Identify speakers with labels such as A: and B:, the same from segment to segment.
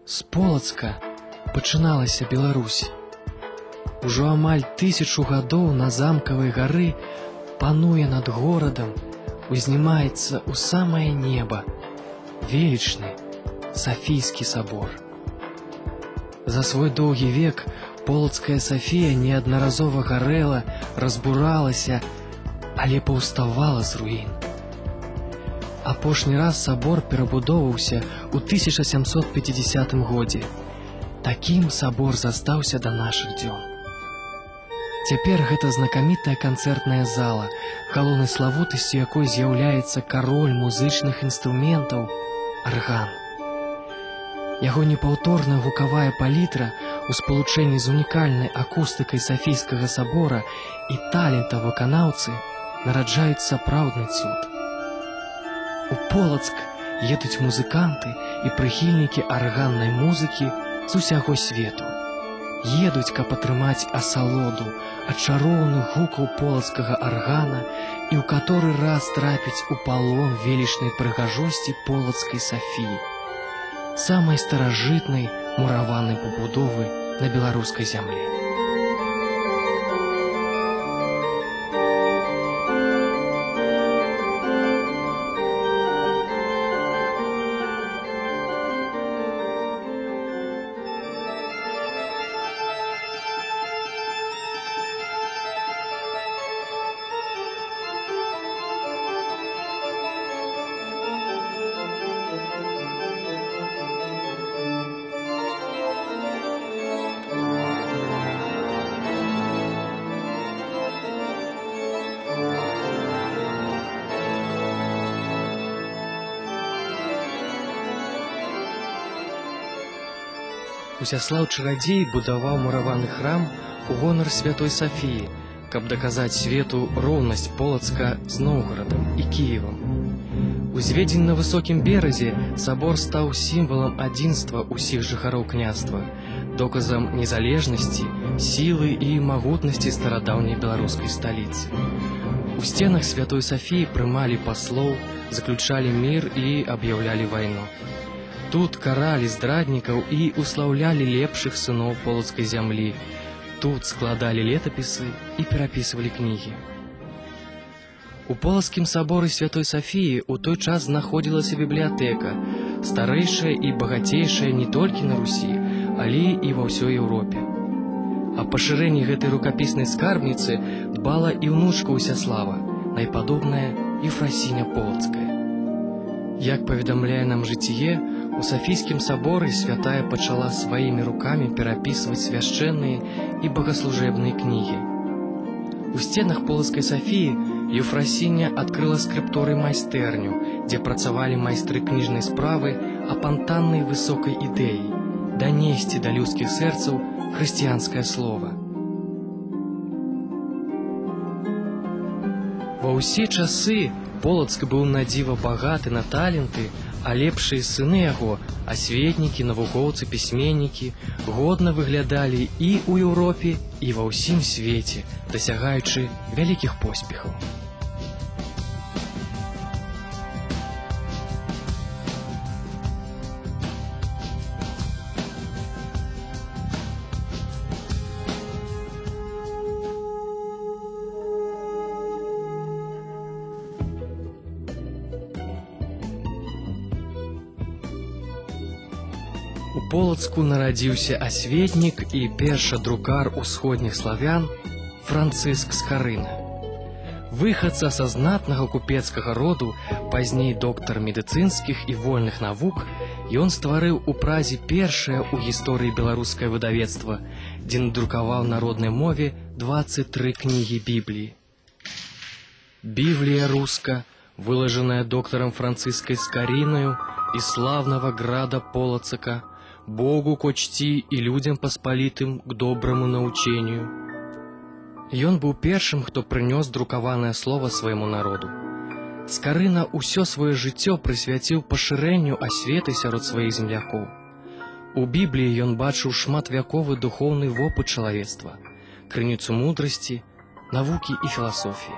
A: З Полацка пачыналася Беларусь. Ужо амаль 1000 гадоў на замкавай гары пануе над горадам, узнімаецца ў самае неба велічны Сафійскі сабор. За свой доўгі век Полацкая Сафія неаднаразова гарэла, разбуралася, але паўставала з руін. Апошні раз сабор перабудоўваўся ў 1750 годзе. Такім сабор застаўся да нашых дзён. Цяпер гэта знакамітая канцэртная зала, галоўнай славутасцю якой з'яўляецца кароль музычных інструментаў арган. Яго непаўторная гукавая палітра у спалучэнні з унікальнай акустыкай Сафійскага сабора і талента выканаўцы нараджаюць сапраўдны цуд. У Полацк едуць музыканты і прыхільнікі арганнай музыкі з усяго свету. Едуць, каб атрымаць асалоду ад чароўных гукаў полацкага аргана і ў каторы раз трапіць у палон велічнай прыгажосці Полацкай Сафіі, самай старажытнай мураванай пабудовы на беларускай зямлі. Усяслаў Чарадзей будаваў мураваны храм у гонар святой Сафіі, каб даказаць свету роўнасць Полацка з Новгарадам і Кіевам. Узведзены на высокім беразе, сабор стаў сімвалам адзінства ўсіх жыхароў княства, доказам незалежнасці, сілы і магутнасці старадаўняй беларускай сталіцы. У сценах святой Сафіі прымалі паслоў, заключалі мір і аб'яўлялі вайну. Тут каралі здраднікаў і услаўлялі лепшых сыноў полацкай зямлі. Тут складалі летапісы і перапісвалі кнігі. У Полацкім саборы святой Сафіі ў той час знаходзілася бібліятэка, старэйшая і багацейшая не толькі на Русі, але і ва ўсёй Еўропе. Аб пашырэнні гэтай рукапіснай скарбніцы дбала і ўнучка Усяслава, найпадобная Ефрасіня Полацкая. Як паведамляе нам жыццє, у Сафійскім саборы святая пачала сваімі рукамі перапісваць свяшчэнныя і богаслужэбныя кнігі. У сценах Полацкай Сафіі Ефрасіня адкрыла скрыпторый майстэрню, дзе працавалі майстры кніжнай справы апантаннай высокай ідэі данесці да людскіх сэрцаў хрысціянскае слова. Ва ўсе часы Полацк быў надзіва багаты на таленты, а лепшыя сыны яго, асветнікі, навукоўцы, пісьменнікі, годна выглядалі і ў Еўропе, і ва ўсім свеце, дасягаючы вялікіх поспехаў. У Полацку нарадзіўся асветнік і першадрукар усходніх славян Францыск Скарына. Выхадца са знатнага купецкага роду, пазней доктар медыцынскіх і вольных навук, ён стварыў у Празе першае ў гісторыі беларускае выдавецтва, дзе надрукаваў на роднай мове 23 кнігі Бібліі. Біблія руска, выложаная доктором Францыскай Скарынаю і славного града Полацка, Богу к чти і людям паспалітым к добраму научению. Ён быў першым, хто прынёс друкаванае слова свайму народу. Скарына ўсё сваё жыццё прысвяціў пашырэнню асветы сярод сваіх землякоў. У Бібліі ён бачыў шматвяковы духоўны вопыт чалавецтва, крыніцу мудрасці, навукі і філасофіі.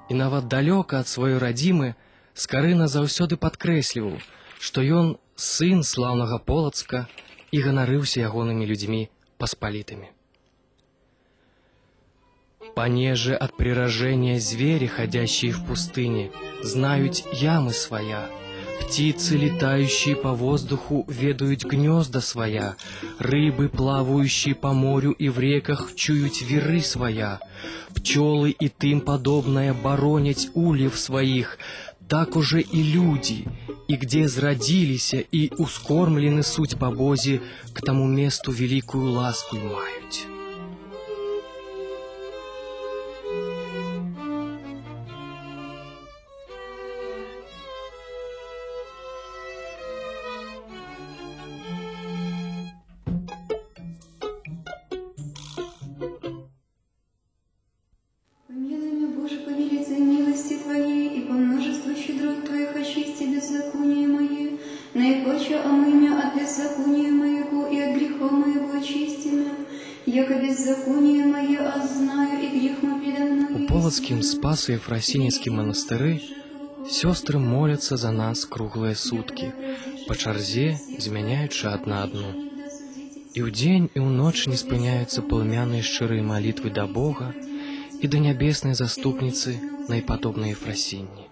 A: І нават далёка ад сваёй радзімы Скарына заўсёды падкрэсліваў, што ён сын слаўнага Полацка, і ганарыўся ягонымі людзьмі паспалітымі. Понеже от приражения звери, ходящие в пустыне, знают ямы своя, птицы, летающие по воздуху, ведают гнезда своя, рыбы, плавающие по морю и в реках, чуют виры своя, пчелы и тым подобное боронять ульев своих, так уже и люди, и где зродилися, и ускормлены суть по Бозе, к тому месту великую ласку мают.
B: Наипаче омымя от беззакония моего и от греха моего очисти меня, яко беззаконие мое ознаю и грех мой предо мною.
A: У Полоцкім Спасу Ефросиньскім монастыры сёстры молятся за нас круглые сутки, по чарзе змяняючы адна адну. И ў дзень, и ў ноч не спыняются пламянные шчырыя молитвы до Бога и до небесной заступницы наиподобной Ефросиньи.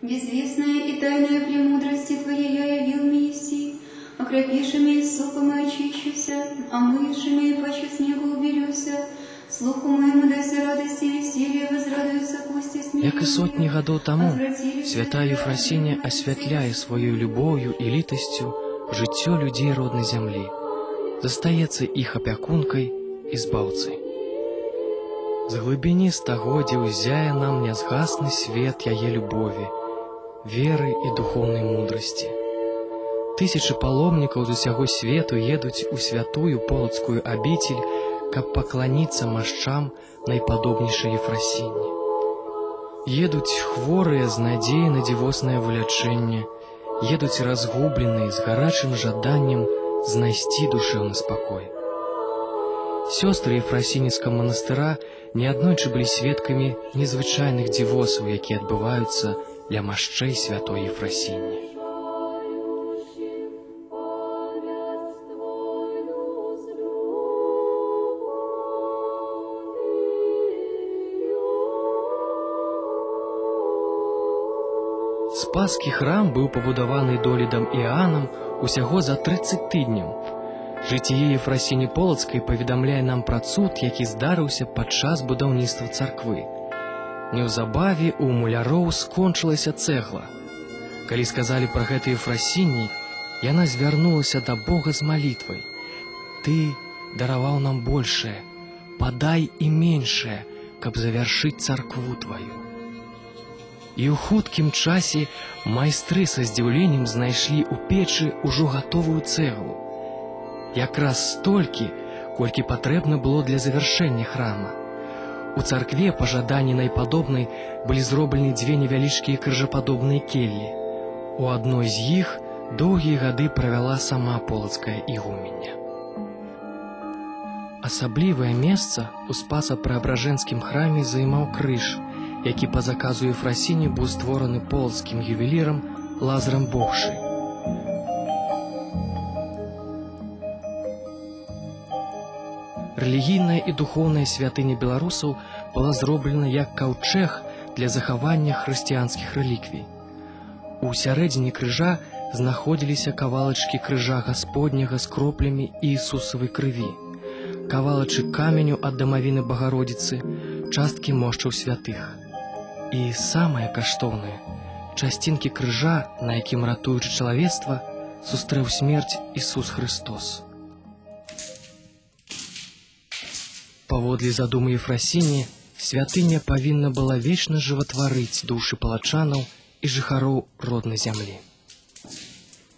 B: Безвестная и тайная премудрости Твоей я явил Мессии, окропиши меня соком и очищуся, омыешь меня, паче снегу уберюся, слуху моему дайся радости и веселье, возрадуются кости с ним.
A: Як и сотни годов тому, святая Ефросинья освятляя своей любовью и литостью житё людей родной земли, застаецца их опякункой и збаўцай. З глыбіні стагоддзяў зяе нам нязгасны свет яе любові, веры и духовной мудрости. Тысячи паломников з усяго свету едуць у святую Полацкую обитель, каб поклониться мощам наиподобнейшей Ефросиньи. Едуць хворые з надеей на дзівоснае вылячэнне, едуць разгубленные с гарачым жаданнем знайсці душевный спокой. Сёстры Ефросиньскага монастыра неаднойчы былі сведкамі незвычайных дзівосаў, якія адбываюцца для мощей святой Ефросиньи. Спасский храм быў пабудаваны Долідам Іанам усяго за 30 тыдняў. Жыццё Ефросіні Полацкай паведамляе нам пра цуд, які здарыўся падчас будаўніцтва царквы. Неўзабаве у муляроў скончылася цэгла. Калі сказалі пра гэта Ефросіні, яна звярнулася да Бога з малітвай: «Ты дараваў нам большае, падай і меншае, каб завяршыць царкву тваю». І ў хуткім часе майстры са здзіўленнем знайшлі ў печы ўжо гатовую цэглу. Якраз столькі, колькі патрэбна было для завяршэння храма. У царкве па жаданні найпадобнай былі зроблены дзве невялічкія крыжападобныя келлі. У адной з іх доўгія гады правяла сама полацкая ігуменя. Асаблівае месца у Спаса-Преабражэнскім храме займаў крыж, які па заказу Ефросіні быў створаны полацкім ювелірам Лазарам Богшай. Рэлігійная і духоўная святыня беларусаў была зроблена як каўчэг для захавання хрысціянскіх рэліквій. У сярэдзіне крыжа знаходзіліся кавалачкі крыжа Гасподняга з кроплямі Іісусавай крыві, кавалачы каменю ад дамавіны Багародзіцы, часткі мошчаў святых. І самае каштоўнае — частінкі крыжа, на якім, ратуючы чалавецтва, сустрэў смерць Ісус Христос. Паводле задумы Ефросіні, святыня павінна была вечна жыватварыць душы палачанаў і жыхароў роднай зямлі.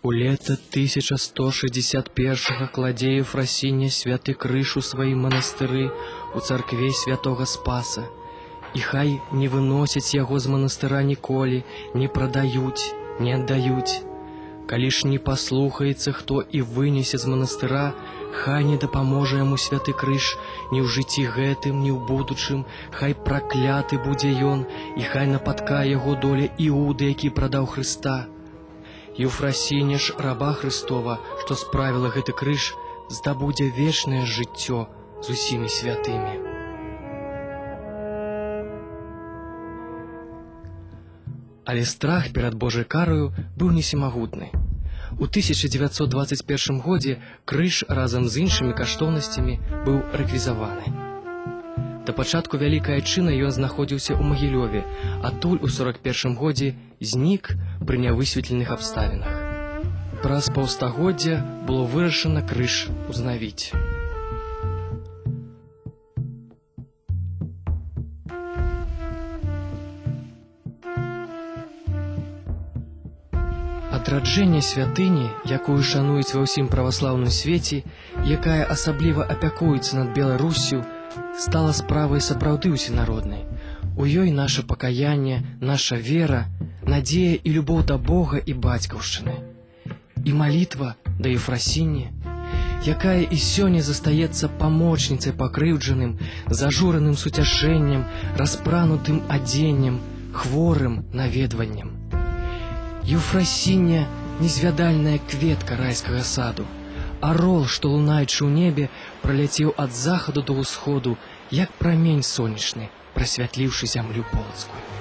A: У лета 1161 кладзе Ефросіня святы крыж у сваім манастыры у царкве святога Спаса, і хай не выносяць яго з манастыра ніколі, не прадаюць, не аддаюць. Калі ж не паслухаецца хто і вынесе з манастыра, хай не дапаможа яму святы крыж ні ў жыцці гэтым, ні ў будучым, хай пракляты будзе ён, і хай напаткае яго доля Іуды, які прадаў Хрыста. Еўфрасіня ж, раба Христова, што справіла гэты крыж, здабудзе вечнае жыццё з усімі святымі. Але страх перад Божай караю быў несімагутны. У 1921 годзе крыж разам з іншымі каштоўнасцямі быў рэквізаваны. Да пачатку Вялікай Айчыны ён знаходзіўся ў Магілёве, адтуль у 1941 годзе знік пры нявысветленых абставінах. Праз паўстагоддзя было вырашана крыж узнавіць. Адраджэнне святыні, якую шануюць ва ўсім праваслаўным свеце, якая асабліва апякуецца над Беларуссю, стала справай сапраўды усенароднай. У ёй наша пакаянне, наша вера, надзея і любоў да Бога і бацькаўшчыны. І малітва да Еўфрасіні, якая і сёння застаецца памочніцай пакрыўджаным, зажураным суцяшэннем, распранутым адзеннем, хворым наведваннем. Еўфрасіня – незвядальная кветка райскага саду. Арол, што лунаючы ў небе, праляцеў ад захаду да ўсходу, як прамень сонечны, прасвятліўшы зямлю полацкую.